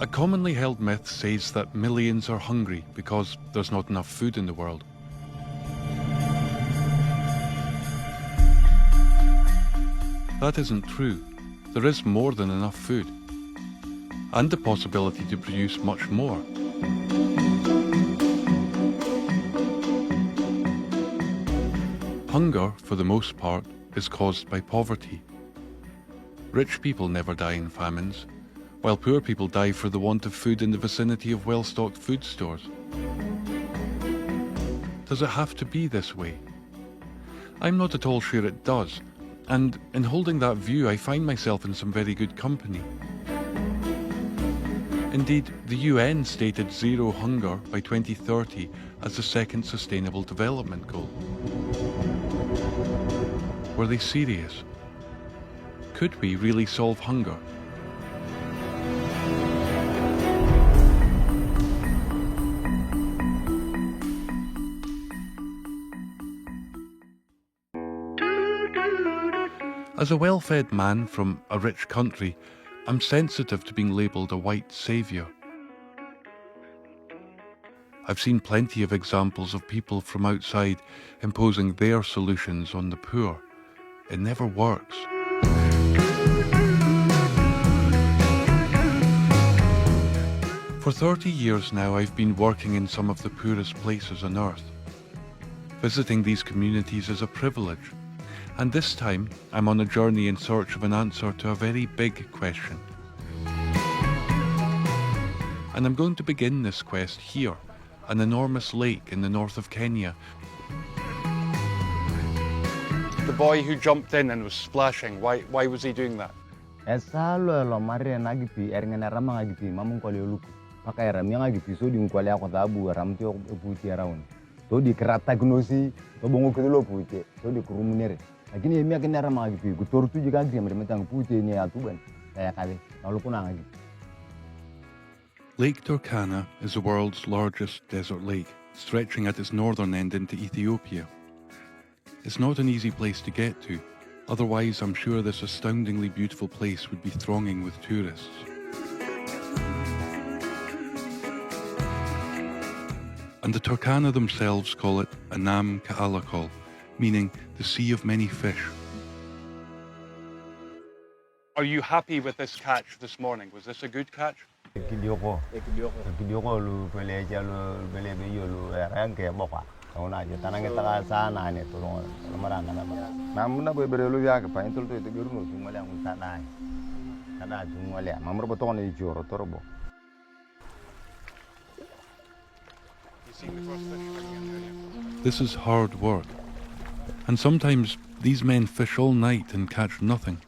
A commonly held myth says that millions are hungry because there's not enough food in the world. That isn't true. There is more than enough food, and the possibility to produce much more. Hunger, for the most part, is caused by poverty. Rich people never die in famines, while poor people die for the want of food in the vicinity of well-stocked food stores. Does it have to be this way? I'm not at all sure it does, and in holding that view I find myself in some very good company. Indeed, the UN stated zero hunger by 2030 as the second Sustainable Development Goal. Were they serious? Could we really solve hunger? As a well-fed man from a rich country, I'm sensitive to being labelled a white saviour. I've seen plenty of examples of people from outside imposing their solutions on the poor. It never works. For 30 years now, I've been working in some of the poorest places on earth. Visiting these communities is a privilege. And this time, I'm on a journey in search of an answer to a very big question. And I'm going to begin this quest here, an enormous lake in the north of Kenya. The boy who jumped in and was splashing, why was he doing that? Lake Turkana is the world's largest desert lake, stretching at its northern end into Ethiopia. It's not an easy place to get to, otherwise I'm sure this astoundingly beautiful place would be thronging with tourists. And the Turkana themselves call it Anam Ka'alakol, meaning the sea of many fish. Are you happy with this catch this morning? Was this a good catch? This is hard work, and sometimes these men fish all night and catch nothing.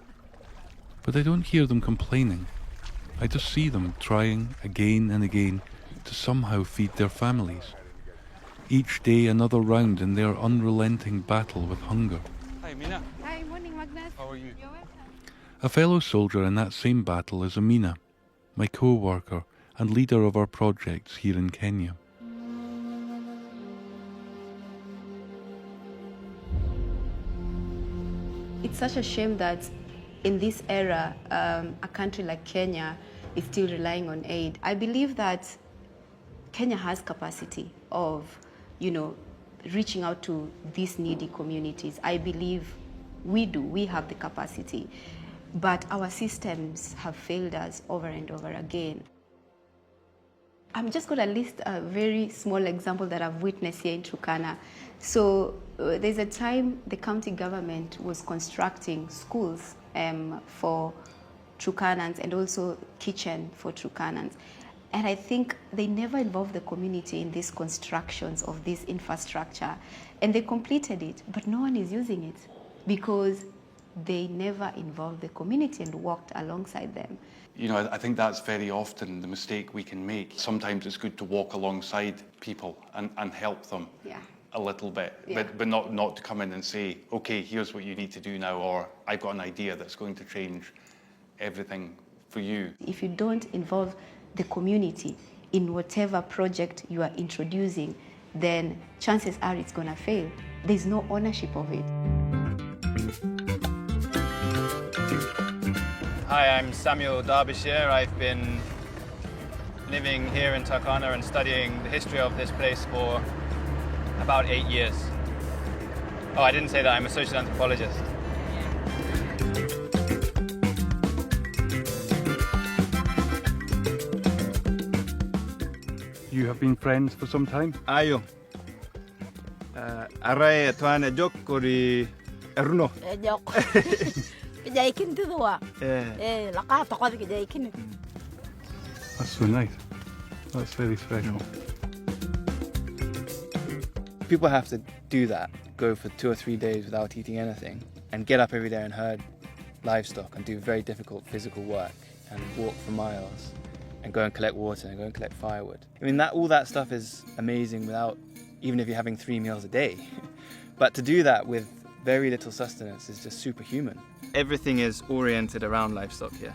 But I don't hear them complaining. I just see them trying again and again to somehow feed their families. Each day another round in their unrelenting battle with hunger. Hi, Mina. Hi, morning, Magnus. How are you? You're welcome. A fellow soldier in that same battle is Amina, my co-worker and leader of our projects here in Kenya. It's such a shame that in this era, a country like Kenya is still relying on aid. I believe that Kenya has capacity of, reaching out to these needy communities. I believe we have the capacity, but our systems have failed us over and over again. I'm just going to list a very small example that I've witnessed here in Turkana. So there's a time the county government was constructing schools for Turkanans and also kitchen for Turkanans. And I think they never involved the community in these constructions of this infrastructure. And they completed it, but no one is using it because they never involved the community and walked alongside them. I think that's very often the mistake we can make. Sometimes it's good to walk alongside people and help them a little bit, but not to come in and say, okay, here's what you need to do now, or I've got an idea that's going to change everything for you. If you don't involve the community in whatever project you are introducing, then chances are it's going to fail. There's no ownership of it. Hi, I'm Samuel Derbyshire. I've been living here in Turkana and studying the history of this place for about 8 years. Oh, I didn't say that, I'm a social anthropologist. You have been friends for some time? Ayo. Aray tuan jok kuri erno. Jok. Kejaikin tu tua. Laka tokat kejaikin. That's so nice. That's very special. People have to do that, go for 2 or 3 days without eating anything, and get up every day and herd livestock and do very difficult physical work and walk for miles and go and collect water and go and collect firewood. I mean, all that stuff is amazing without, even if you're having 3 meals a day. But to do that with very little sustenance is just superhuman. Everything is oriented around livestock here.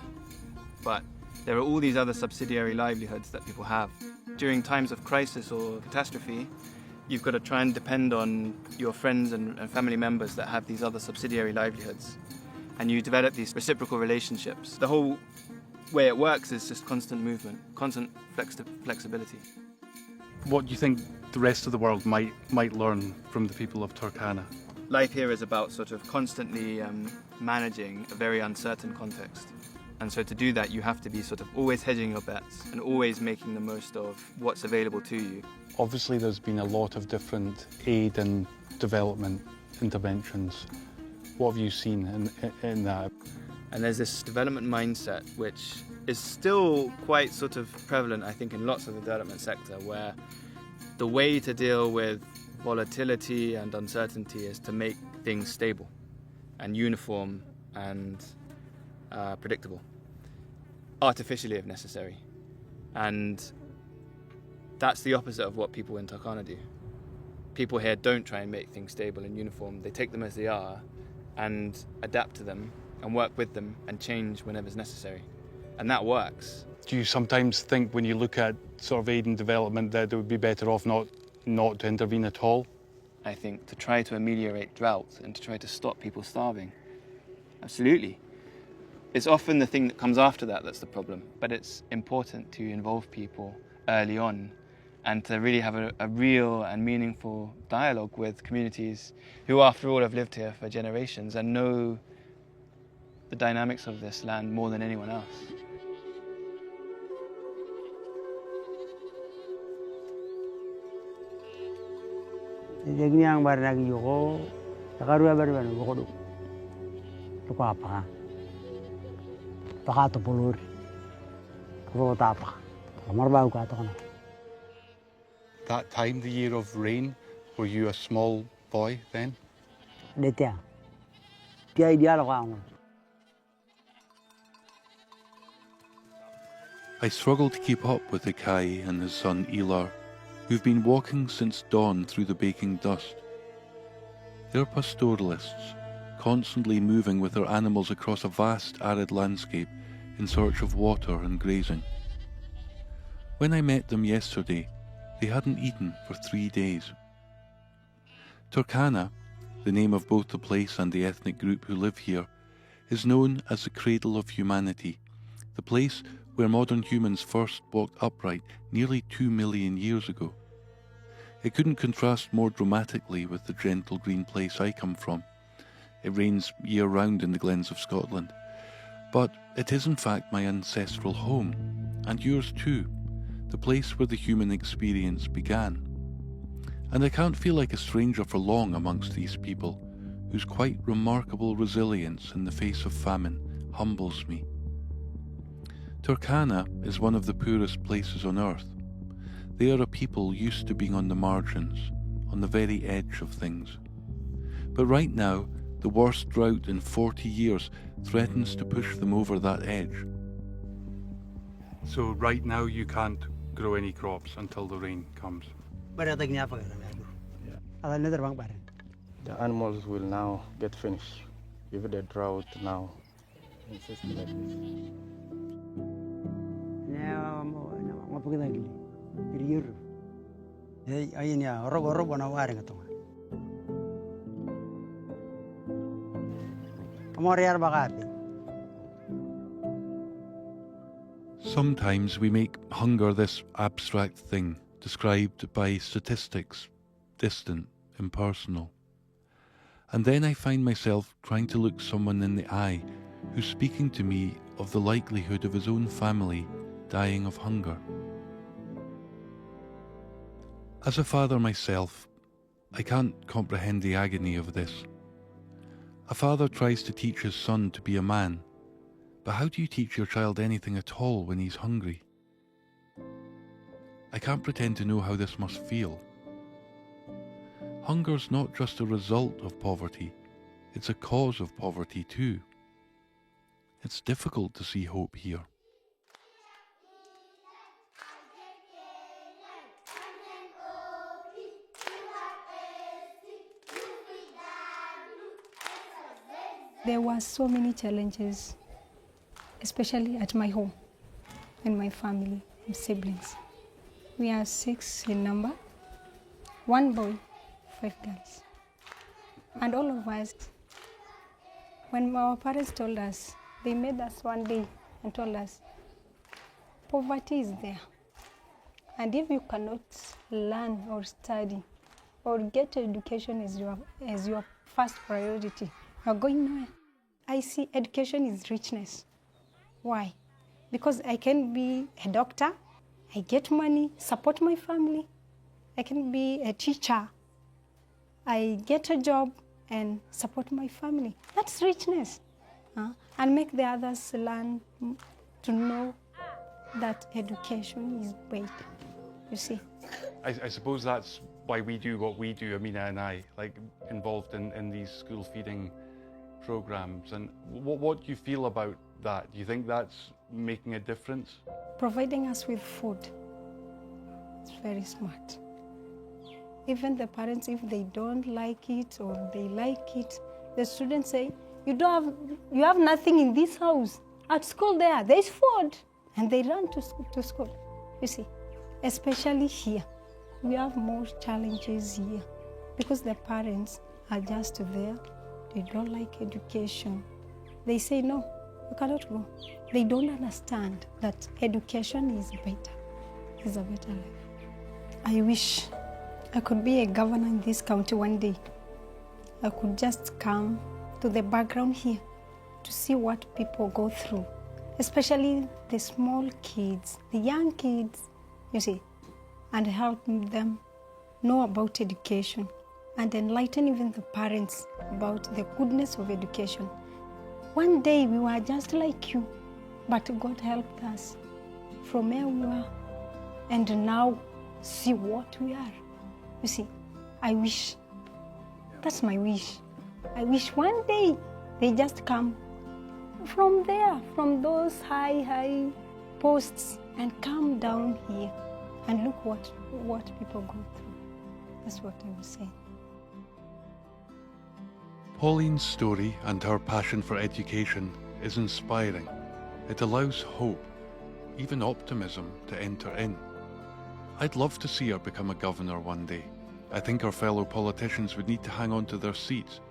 But there are all these other subsidiary livelihoods that people have. During times of crisis or catastrophe, you've got to try and depend on your friends and family members that have these other subsidiary livelihoods. And you develop these reciprocal relationships. The whole way it works is just constant movement, constant flexibility. What do you think the rest of the world might learn from the people of Turkana? Life here is about sort of constantly managing a very uncertain context. And so to do that, you have to be sort of always hedging your bets and always making the most of what's available to you. Obviously, there's been a lot of different aid and development interventions. What have you seen in that? And there's this development mindset which is still quite sort of prevalent, I think, in lots of the development sector, where the way to deal with volatility and uncertainty is to make things stable and uniform and predictable, artificially if necessary. And that's the opposite of what people in Turkana do. People here don't try and make things stable and uniform. They take them as they are and adapt to them and work with them and change whenever it's necessary. And that works. Do you sometimes think when you look at sort of aid and development that it would be better off not to intervene at all? I think to try to ameliorate drought and to try to stop people starving. Absolutely. It's often the thing that comes after that that's the problem, but it's important to involve people early on and to really have a real and meaningful dialogue with communities who, after all, have lived here for generations and know the dynamics of this land more than anyone else. That time, the year of rain, were you a small boy then? I struggle to keep up with the Kai and his son Elar, who've been walking since dawn through the baking dust. They're pastoralists, constantly moving with their animals across a vast arid landscape in search of water and grazing. When I met them yesterday, they hadn't eaten for 3 days. Turkana, the name of both the place and the ethnic group who live here, is known as the cradle of humanity, the place where modern humans first walked upright nearly 2 million years ago. It couldn't contrast more dramatically with the gentle green place I come from. It rains year-round in the glens of Scotland, but it is in fact my ancestral home, and yours too, the place where the human experience began. And I can't feel like a stranger for long amongst these people, whose quite remarkable resilience in the face of famine humbles me. Turkana is one of the poorest places on earth. They are a people used to being on the margins, on the very edge of things. But right now, the worst drought in 40 years threatens to push them over that edge. So right now you can't grow any crops until the rain comes? The animals will now get finished if the drought now insists like this. Sometimes we make hunger this abstract thing, described by statistics, distant, impersonal. And then I find myself trying to look someone in the eye who's speaking to me of the likelihood of his own family dying of hunger. As a father myself, I can't comprehend the agony of this. A father tries to teach his son to be a man, but how do you teach your child anything at all when he's hungry? I can't pretend to know how this must feel. Hunger's not just a result of poverty, it's a cause of poverty too. It's difficult to see hope here. There were so many challenges, especially at my home and my family and siblings. We are 6 in number, 1 boy, 5 girls. And all of us, when our parents told us, they made us one day and told us, poverty is there. And if you cannot learn or study or get education as your first priority, you're going nowhere. I see education is richness. Why? Because I can be a doctor, I get money, support my family. I can be a teacher, I get a job and support my family. That's richness. And make the others learn to know that education is great, you see. I suppose that's why we do what we do, Amina and I, like involved in these school feeding programs. And what do you feel about that? Do you think that's making a difference? Providing us with food, it's very smart. Even the parents, if they don't like it or they like it, the students say, you have nothing in this house. At school there's food. And they run to school, you see. Especially here, we have more challenges here because the parents are just there. They don't like education. They say, no, you cannot go. They don't understand that education is better, is a better life. I wish I could be a governor in this county one day. I could just come to the background here to see what people go through, especially the small kids, the young kids, you see, and help them know about education and enlighten even the parents about the goodness of education. One day we were just like you, but God helped us from where we were, and now see what we are. You see, I wish, that's my wish. I wish one day they just come from there, from those high posts, and come down here and look what people go through. That's what I was saying. Pauline's story and her passion for education is inspiring. It allows hope, even optimism, to enter in. I'd love to see her become a governor one day. I think our fellow politicians would need to hang on to their seats.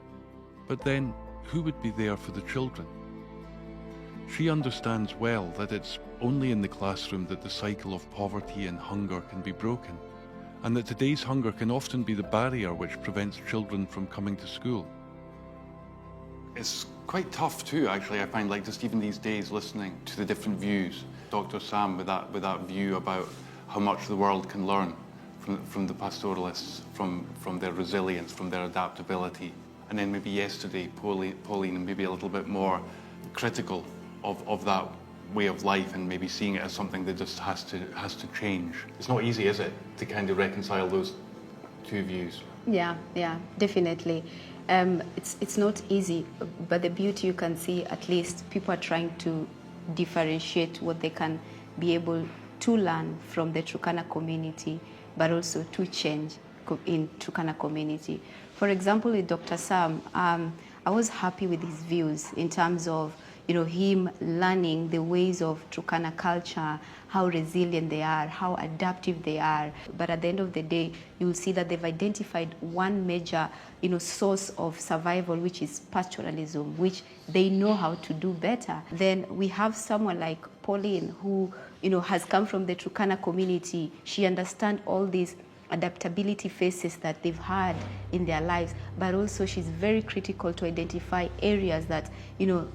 But then, who would be there for the children? She understands well that it's only in the classroom that the cycle of poverty and hunger can be broken, and that today's hunger can often be the barrier which prevents children from coming to school. It's quite tough too, actually, I find, like just even these days listening to the different views. Dr. Sam with that view about how much the world can learn from the pastoralists, from their resilience, from their adaptability. And then maybe yesterday, Pauline maybe a little bit more critical of that way of life and maybe seeing it as something that just has to change. It's not easy, is it, to kind of reconcile those two views? Yeah, definitely. It's not easy, but the beauty you can see, at least people are trying to differentiate what they can be able to learn from the Turkana community, but also to change in Turkana community. For example, with Dr. Sam, I was happy with his views in terms of him learning the ways of Turkana culture, how resilient they are, how adaptive they are. But at the end of the day, you'll see that they've identified one major, source of survival, which is pastoralism, which they know how to do better. Then we have someone like Pauline, who has come from the Turkana community. She understands all these adaptability phases that they've had in their lives, but also she's very critical to identify areas that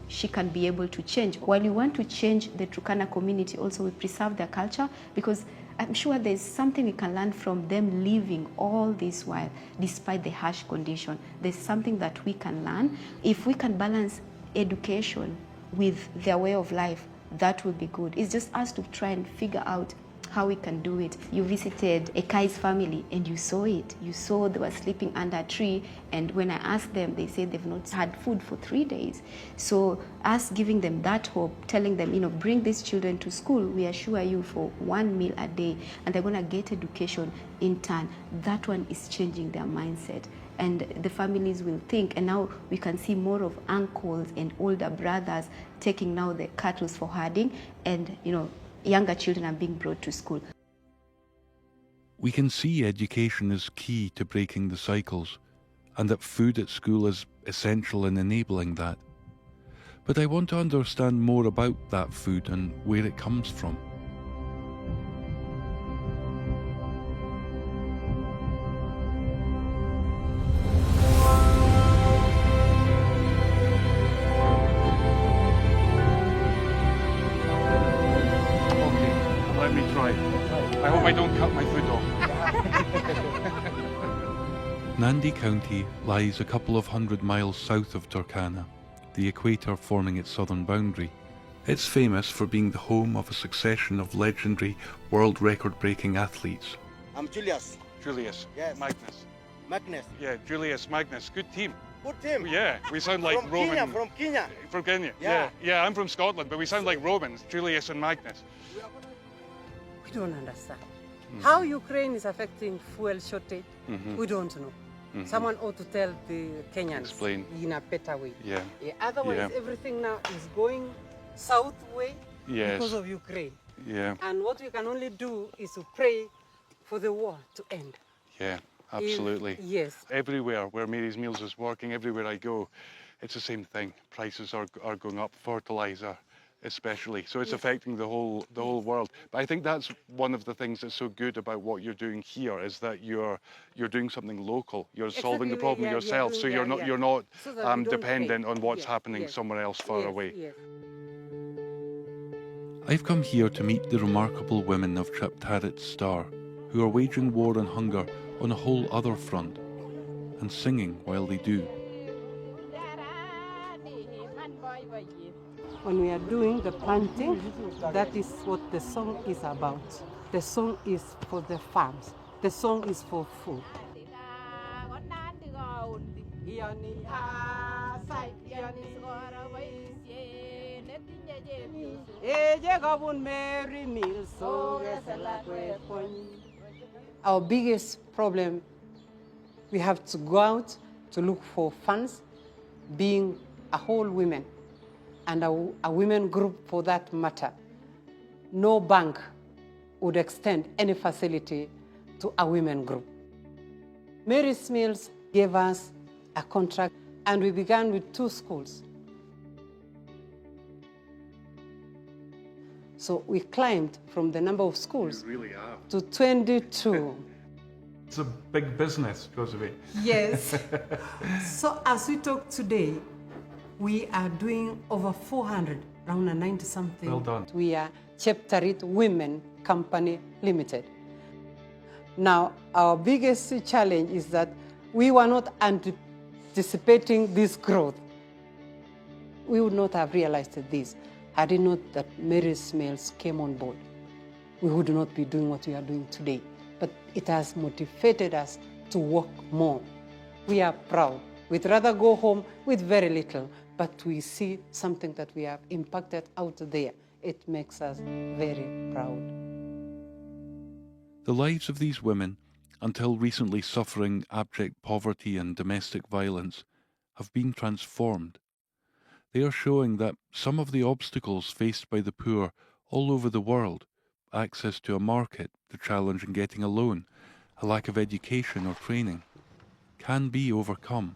she can be able to change. While you want to change the Turkana community, also we preserve their culture, because I'm sure there's something we can learn from them living all this while, despite the harsh condition. There's something that we can learn. If we can balance education with their way of life, that would be good. It's just us to try and figure out how we can do it. You visited a Kai's family and you saw it. You saw they were sleeping under a tree, and when I asked them, they said they've not had food for 3 days. So us giving them that hope, telling them, bring these children to school, we assure you for 1 meal a day, and they're gonna get education in turn. That one is changing their mindset. And the families will think, and now we can see more of uncles and older brothers taking now the cattle for herding, and younger children are being brought to school. We can see education is key to breaking the cycles, and that food at school is essential in enabling that. But I want to understand more about that food and where it comes from. Let me try. I hope I don't cut my foot off. Nandi County lies a couple of 100 miles south of Turkana, the equator forming its southern boundary. It's famous for being the home of a succession of legendary world record-breaking athletes. I'm Julius. Julius. Yes. Magnus. Magnus. Yeah, Julius Magnus. Good team. Good team. Yeah, we sound like from Roman. Kenya, from Kenya. From Kenya. Yeah. Yeah, I'm from Scotland, but we sound like Romans. Julius and Magnus. We don't understand. How Ukraine is affecting fuel shortage, we don't know. Someone ought to tell the Kenyans Explain. in a better way. Yeah. Otherwise, everything now is going south way because of Ukraine. Yeah. And what we can only do is to pray for the war to end. Yeah, absolutely. Yes. Everywhere where Mary's Meals is working, everywhere I go, it's the same thing. Prices are going up, fertilizer especially. So it's affecting the whole world. But I think that's one of the things that's so good about what you're doing here, is that you're doing something local. You're solving the problem yourself, so you're not So that we don't dependent pay. on what's happening somewhere else far away. Yes. I've come here to meet the remarkable women of Chaptarit's Star, who are waging war on hunger on a whole other front, and singing while they do. When we are doing the planting, that is what the song is about. The song is for the farms. The song is for food. Our biggest problem, we have to go out to look for funds, being a whole women, and a women group for that matter. No bank would extend any facility to a women group. Mary's Meals gave us a contract, and we began with 2 schools. So we climbed from the number of schools to 22. It's a big business, Josephine. Yes. So as we talk today, we are doing over 400, around 90 something. Well done. We are Chaptarit Women Company Limited. Now, our biggest challenge is that we were not anticipating this growth. We would not have realized this had it not that Mary's Meals came on board. We would not be doing what we are doing today. But it has motivated us to work more. We are proud. We'd rather go home with very little, but we see something that we have impacted out there. It makes us very proud. The lives of these women, until recently suffering abject poverty and domestic violence, have been transformed. They are showing that some of the obstacles faced by the poor all over the world, access to a market, the challenge in getting a loan, a lack of education or training, can be overcome.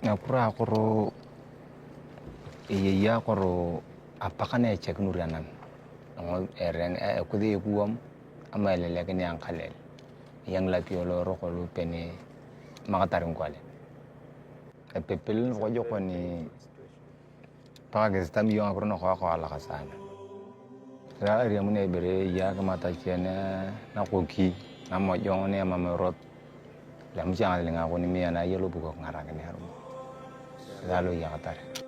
Ngapura koro iya koro apakane check nurianan ngo ereng kudi kuam amale legen yang khalel yang la piolo rokolu pene magatarin kwale pepel rojo koni pages tam yo akrono ko ala kasana ra ri amune bere ya kamata chene na koki na mo yone mama rot lam jang le nga ko ni mi ana yelo bugo ngara ne harum dalo ya katare.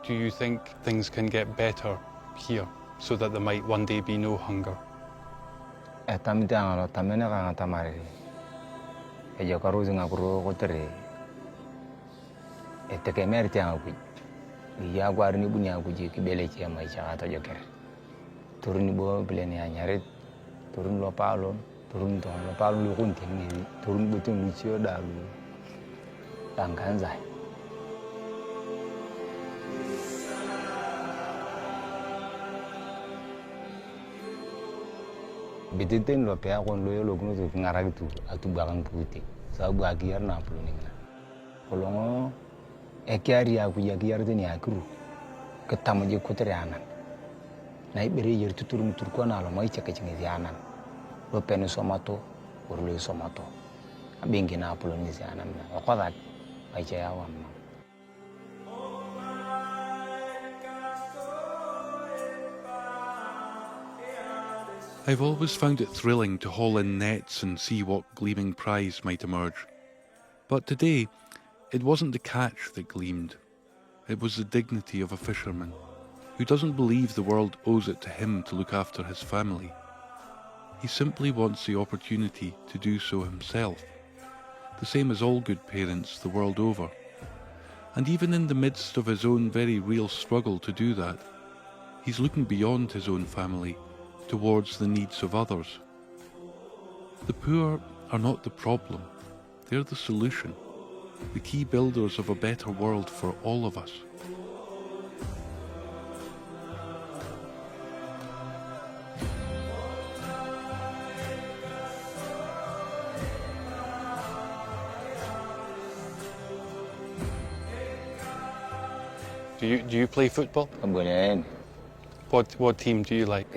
Do you think things can get better here so that there might one day be no hunger? Tamidang lo tamena ka tamari. Yo karu zinga kuro kotere. Teke merti aku. Ya gwar ni bunya aku je ki bele che mai cha to joker. Turun bo bele ni anyare. Turun lo palo, turun to lo palo lo kun tin ni. Turun butun lu chio da lu. Tangkan zai. Biditen lo pe akon lo yo kuno tu ngarag tu atu bagang puti sa bu agiar na pulu ninga kolongo ekiari aku ya giar tini akru ketamo je kotere anan na ibere yer tutur mutur ko na lo mai cheke chingi anan lo penu somato or lo somato abingi na pulu ni si anan na ko dat ai che awam. I've always found it thrilling to haul in nets and see what gleaming prize might emerge. But today, it wasn't the catch that gleamed. It was the dignity of a fisherman, who doesn't believe the world owes it to him to look after his family. He simply wants the opportunity to do so himself, the same as all good parents the world over. And even in the midst of his own very real struggle to do that, he's looking beyond his own family towards the needs of others. The poor are not the problem, they're the solution, the key builders of a better world for all of us. Do you play football? What team do you like?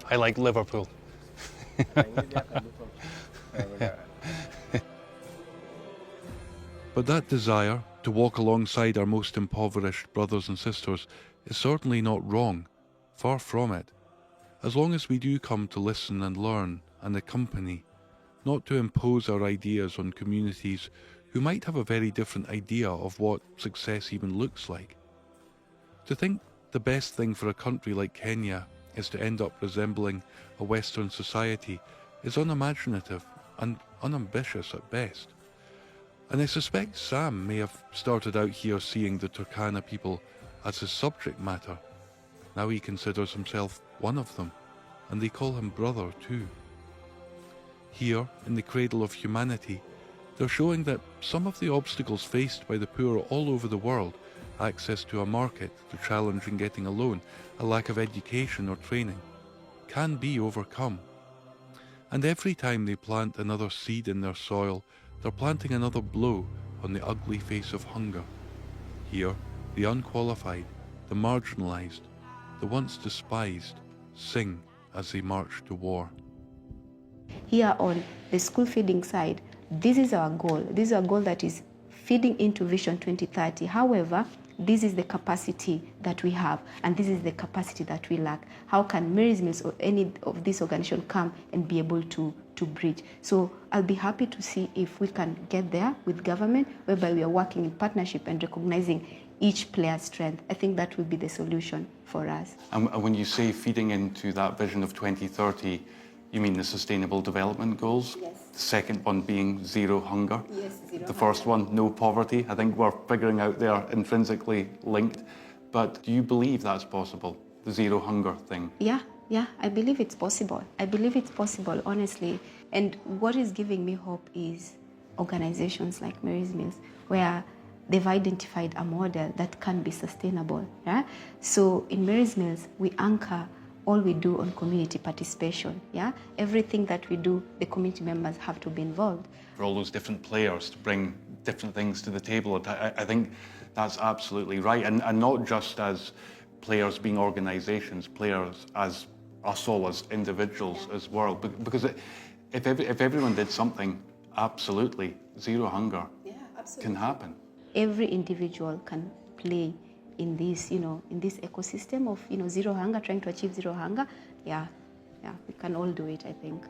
I like Liverpool. But that desire to walk alongside our most impoverished brothers and sisters is certainly not wrong, far from it, as long as we do come to listen and learn and accompany, not to impose our ideas on communities who might have a very different idea of what success even looks like. To think the best thing for a country like Kenya is to end up resembling a Western society is unimaginative and unambitious at best. And I suspect Sam may have started out here seeing the Turkana people as his subject matter. Now he considers himself one of them, and they call him brother too. Here, in the cradle of humanity, they're showing that some of the obstacles faced by the poor all over the world, access to a market, the challenge in getting a loan, a lack of education or training, can be overcome. And every time they plant another seed in their soil, they're planting another blow on the ugly face of hunger. Here, the unqualified, the marginalized, the once despised, sing as they march to war. Here on the school feeding side, this is our goal. This is a goal that is feeding into Vision 2030. However, this is the capacity that we have, and this is the capacity that we lack. How can Mary's Mills or any of these organizations come and be able to bridge? So I'll be happy to see if we can get there with government, whereby we are working in partnership and recognizing each player's strength. I think that will be the solution for us. And when you say feeding into that vision of 2030, you mean the Sustainable Development Goals? Yes. The second one being zero hunger? Yes, zero The first one, no poverty. I think we're figuring out they're intrinsically linked. But do you believe that's possible, the zero hunger thing? Yeah, I believe it's possible. I believe it's possible, honestly. And what is giving me hope is organizations like Mary's Mills, where they've identified a model that can be sustainable. Yeah? So in Mary's Mills, we anchor all we do on community participation. Yeah, everything that we do, the community members have to be involved. For all those different players to bring different things to the table. I think that's absolutely right, and not just as players being organisations, players as us all as individuals as well. Because if everyone did something, absolutely zero hunger can happen. Every individual can play in this, in this ecosystem of, zero hunger, trying to achieve zero hunger. Yeah, we can all do it, I think.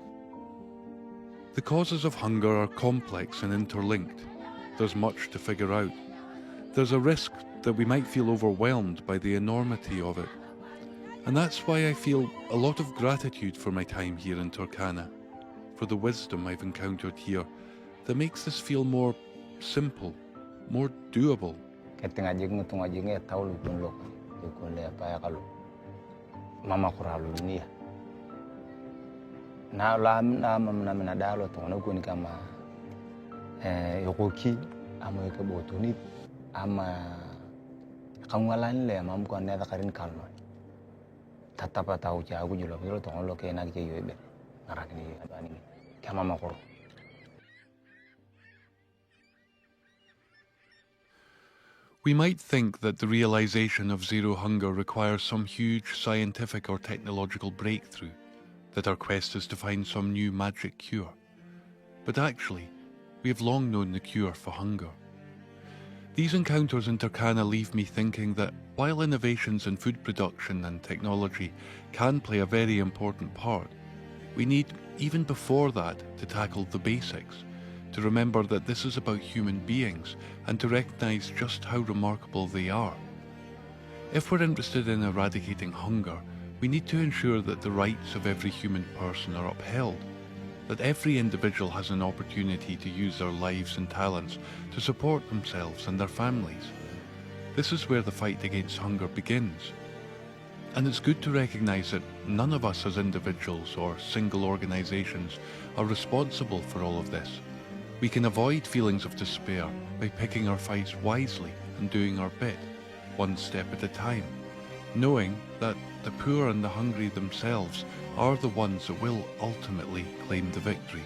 The causes of hunger are complex and interlinked. There's much to figure out. There's a risk that we might feel overwhelmed by the enormity of it. And that's why I feel a lot of gratitude for my time here in Turkana, for the wisdom I've encountered here that makes this feel more simple, more doable. Na la na dalo to na kuni kama yokoki ama yokebotoni ama kangwalan le mam ko ne karin kalno tatapa tau ja gujulo biro to lo ke na ke yobe narakni abani kama makoro. We might think that the realization of zero hunger requires some huge scientific or technological breakthrough, that our quest is to find some new magic cure. But actually, we have long known the cure for hunger. These encounters in Turkana leave me thinking that while innovations in food production and technology can play a very important part, we need, even before that, to tackle the basics, to remember that this is about human beings and to recognise just how remarkable they are. If we're interested in eradicating hunger, we need to ensure that the rights of every human person are upheld, that every individual has an opportunity to use their lives and talents to support themselves and their families. This is where the fight against hunger begins. And it's good to recognise that none of us as individuals or single organisations are responsible for all of this. We can avoid feelings of despair by picking our fights wisely and doing our bit, one step at a time, knowing that the poor and the hungry themselves are the ones that will ultimately claim the victory.